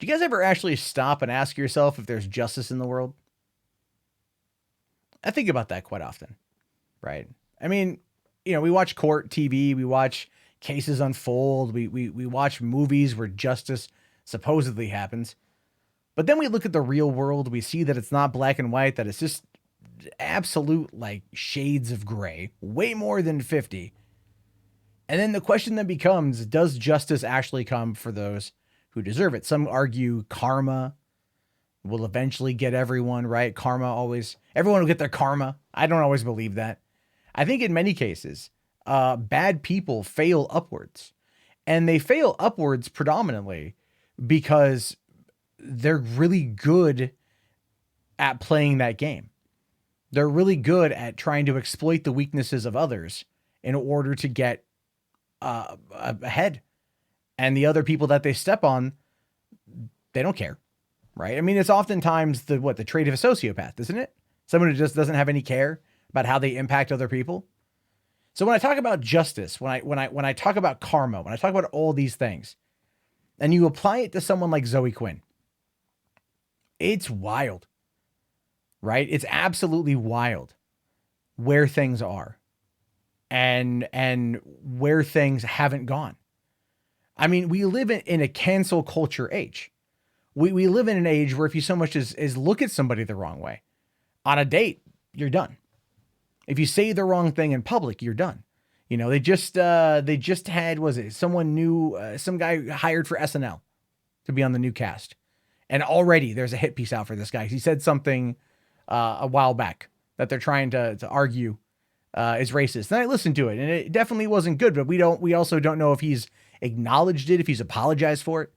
Do you guys ever actually stop and ask yourself if there's justice in the world? I think about that quite often, right? I mean, we watch court TV, we watch cases unfold, we watch movies where justice supposedly happens. But then we look at the real world, we see that it's not black and white, that it's just absolute like shades of gray, way more than 50. And then the question then becomes, does justice actually come for those who deserve it? Some argue karma will eventually get everyone, right? Everyone will get their karma. I don't always believe that. I think in many cases, bad people fail upwards. And they fail upwards predominantly because they're really good at playing that game. They're really good at trying to exploit the weaknesses of others in order to get ahead. And the other people that they step on, they don't care, right? I mean, it's oftentimes the trait of a sociopath, isn't it? Someone who just doesn't have any care about how they impact other people. So when I talk about justice, when I talk about karma, when I talk about all these things, and you apply it to someone like Zoe Quinn, it's wild, right? It's absolutely wild where things are and where things haven't gone. I mean, we live in a cancel culture age. We live in an age where if you so much as look at somebody the wrong way on a date, you're done. If you say the wrong thing in public, you're done. They just had, someone new, some guy hired for SNL to be on the new cast. And already there's a hit piece out for this guy. He said something a while back that they're trying to argue is racist. And I listened to it and it definitely wasn't good, but we also don't know if he's acknowledged it, if he's apologized for it.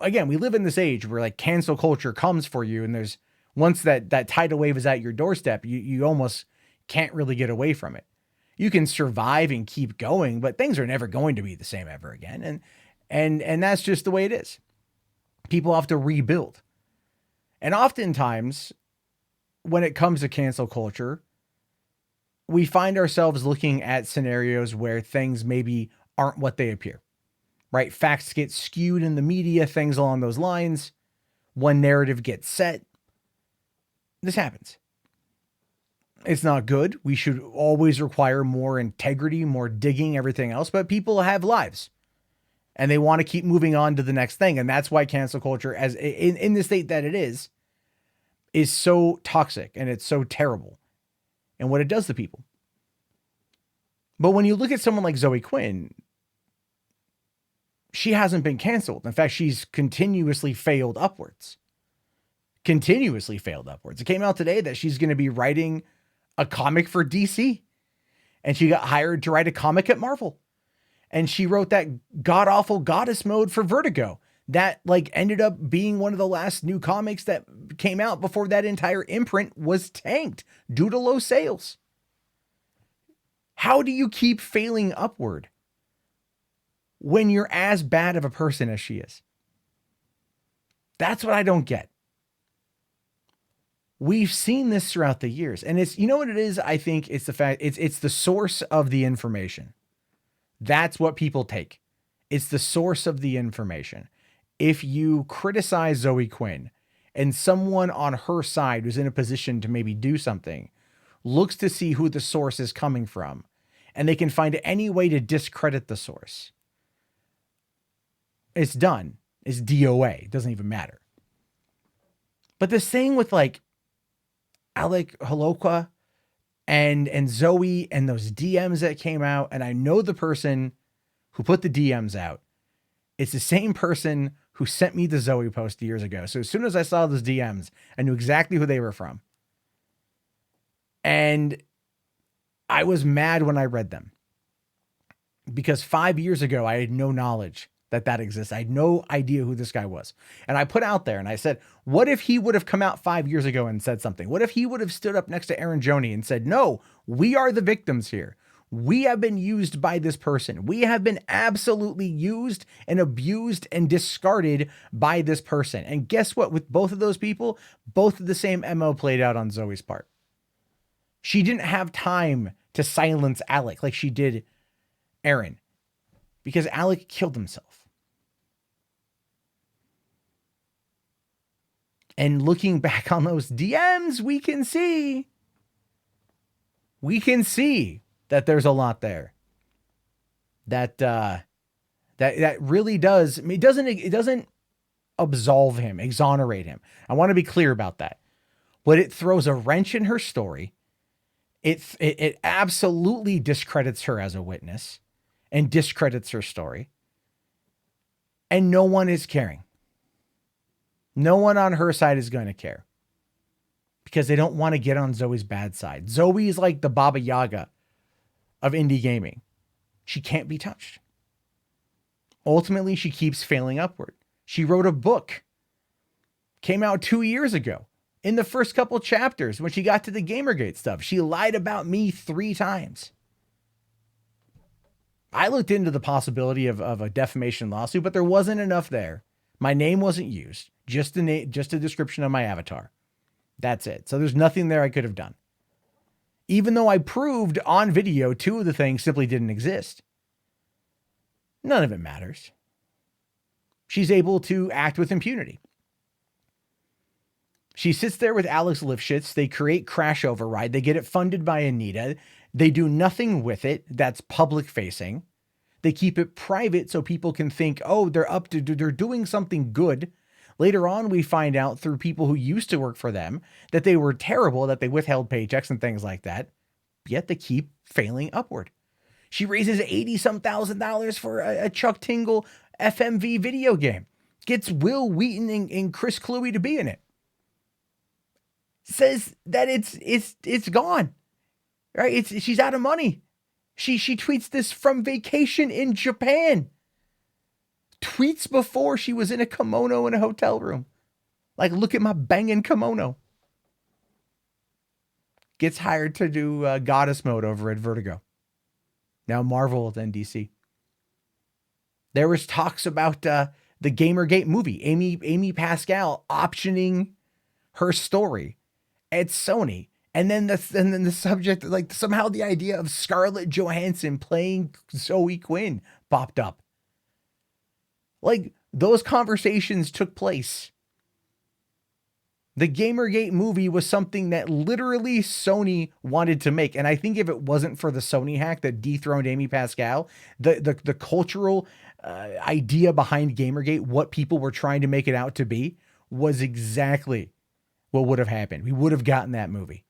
Again, we live in this age where like cancel culture comes for you. And there's once that tidal wave is at your doorstep, you almost can't really get away from it. You can survive and keep going, but things are never going to be the same ever again. And that's just the way it is. People have to rebuild. And oftentimes when it comes to cancel culture, we find ourselves looking at scenarios where things maybe aren't what they appear, right? Facts get skewed in the media, things along those lines. One narrative gets set. This happens. It's not good. We should always require more integrity, more digging, everything else. But people have lives and they want to keep moving on to the next thing. And that's why cancel culture, as in the state that it is so toxic and it's so terrible and what it does to people. But when you look at someone like Zoe Quinn, she hasn't been canceled. In fact, she's continuously failed upwards. It came out today that she's going to be writing a comic for DC, and she got hired to write a comic at Marvel, and she wrote that god awful goddess mode for Vertigo that like ended up being one of the last new comics that came out before that entire imprint was tanked due to low sales. How do you keep failing upward when you're as bad of a person as she is? That's what I don't get. We've seen this throughout the years, and it's, what it is? I think it's the fact it's the source of the information. That's what people take. It's the source of the information. If you criticize Zoe Quinn and someone on her side who's in a position to maybe do something looks to see who the source is coming from, and they can find any way to discredit the source, it's done. It's DOA. It doesn't even matter. But the same with like Alec Holowka and Zoe and those DMs that came out. And I know the person who put the DMs out. It's the same person who sent me the Zoe post years ago. So as soon as I saw those DMs, I knew exactly who they were from. And I was mad when I read them because 5 years ago, I had no knowledge that exists. I had no idea who this guy was. And I put out there and I said, what if he would have come out 5 years ago and said something? What if he would have stood up next to Aaron Joni and said, no, we are the victims here. We have been used by this person. We have been absolutely used and abused and discarded by this person. And guess what? With both of those people, both of the same MO played out on Zoe's part. She didn't have time to silence Alec like she did Aaron because Alec killed himself. And looking back on those DMs, we can see that there's a lot there. That really does. I mean, it doesn't absolve him, exonerate him. I want to be clear about that. But it throws a wrench in her story. It absolutely discredits her as a witness and discredits her story. And no one is caring. No one on her side is going to care because they don't want to get on Zoe's bad side. Zoe is like the Baba Yaga of indie gaming. She can't be touched. Ultimately, she keeps failing upward. She wrote a book, came out 2 years ago. In the first couple chapters, when she got to the Gamergate stuff, she lied about me 3 times. I looked into the possibility of a defamation lawsuit, but there wasn't enough there. My name wasn't used, just a description of my avatar. That's it. So there's nothing there I could have done. Even though I proved on video 2 of the things simply didn't exist. None of it matters. She's able to act with impunity. She sits there with Alex Lifshitz. They create Crash Override. They get it funded by Anita. They do nothing with it that's public facing. They keep it private so people can think, oh, they're doing something good. Later on, we find out through people who used to work for them that they were terrible, that they withheld paychecks and things like that. Yet they keep failing upward. She raises $80-some thousand for a Chuck Tingle FMV video game. Gets Will Wheaton and Chris Cluey to be in it. Says that it's gone, right? She's out of money. She tweets this from vacation in Japan. Tweets before she was in a kimono in a hotel room. Like, look at my banging kimono. Gets hired to do goddess mode over at Vertigo. Now Marvel at NDC. There was talks about the Gamergate movie. Amy Pascal optioning her story at Sony. And then the subject, like somehow the idea of Scarlett Johansson playing Zoe Quinn popped up. Like, those conversations took place. The Gamergate movie was something that literally Sony wanted to make. And I think if it wasn't for the Sony hack that dethroned Amy Pascal, the cultural idea behind Gamergate, what people were trying to make it out to be, was exactly what would have happened. We would have gotten that movie.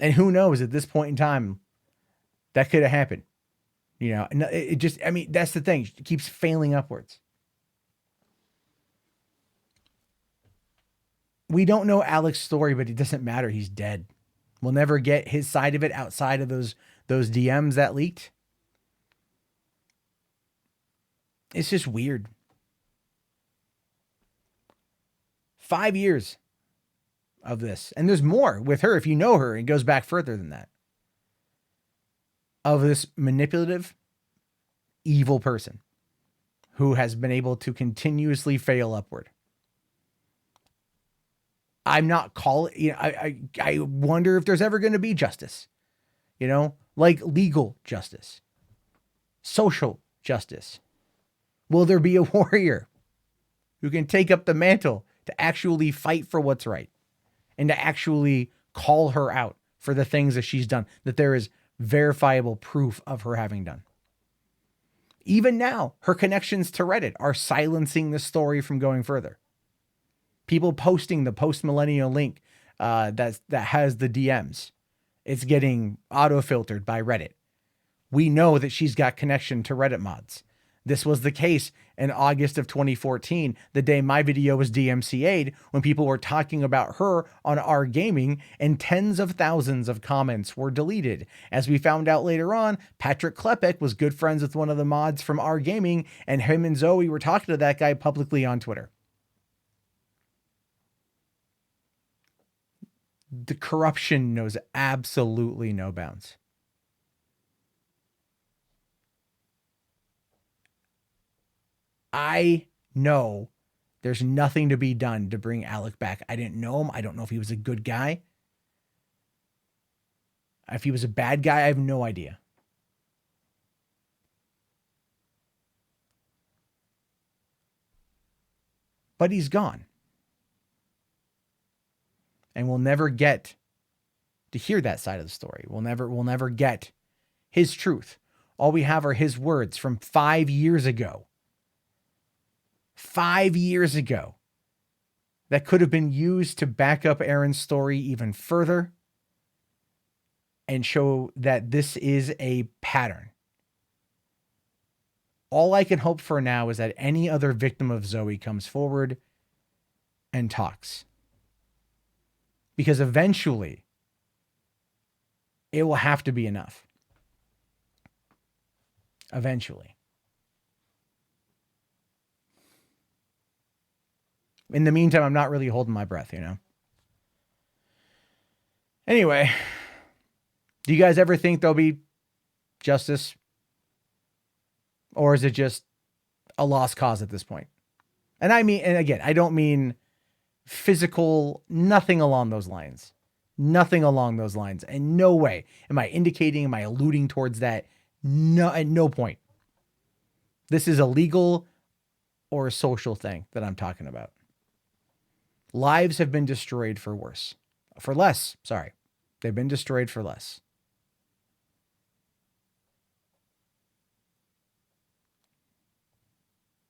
And who knows, at this point in time, that could have happened. You know, it just, I mean, that's the thing. It keeps failing upwards. We don't know Alec's story, but it doesn't matter. He's dead. We'll never get his side of it outside of those DMs that leaked. It's just weird. 5 years of this. And there's more with her. If you know her, it goes back further than that. Of this manipulative, evil person who has been able to continuously fail upward. I'm not calling, you know, I wonder if there's ever going to be justice, you know, like legal justice, social justice. Will there be a warrior who can take up the mantle to actually fight for what's right and to actually call her out for the things that she's done, that there is verifiable proof of her having done? Even now, her connections to Reddit are silencing the story from going further. People posting the post-millennial link that has the DMs. It's getting auto-filtered by Reddit. We know that she's got connection to Reddit mods. This was the case in August of 2014, the day my video was DMCA'd, when people were talking about her on our gaming and tens of thousands of comments were deleted. As we found out later on, Patrick Klepek was good friends with one of the mods from our gaming, and him and Zoe were talking to that guy publicly on Twitter. The corruption knows absolutely no bounds. I know there's nothing to be done to bring Alec back. I didn't know him. I don't know if he was a good guy. If he was a bad guy, I have no idea. But he's gone. And we'll never get to hear that side of the story. We'll never get his truth. All we have are his words from 5 years ago. 5 years ago. That could have been used to back up Aaron's story even further and show that this is a pattern. All I can hope for now is that any other victim of Zoe comes forward and talks. Because eventually, it will have to be enough. Eventually. In the meantime, I'm not really holding my breath, you know? Anyway, do you guys ever think there'll be justice? Or is it just a lost cause at this point? And again, I don't mean physical, nothing along those lines. Nothing along those lines. And no way am I alluding towards that. No, at no point. This is a legal or a social thing that I'm talking about. Lives have been destroyed for less. They've been destroyed for less.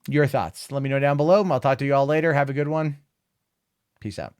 Your thoughts. Let me know down below. I'll talk to you all later. Have a good one. Peace out.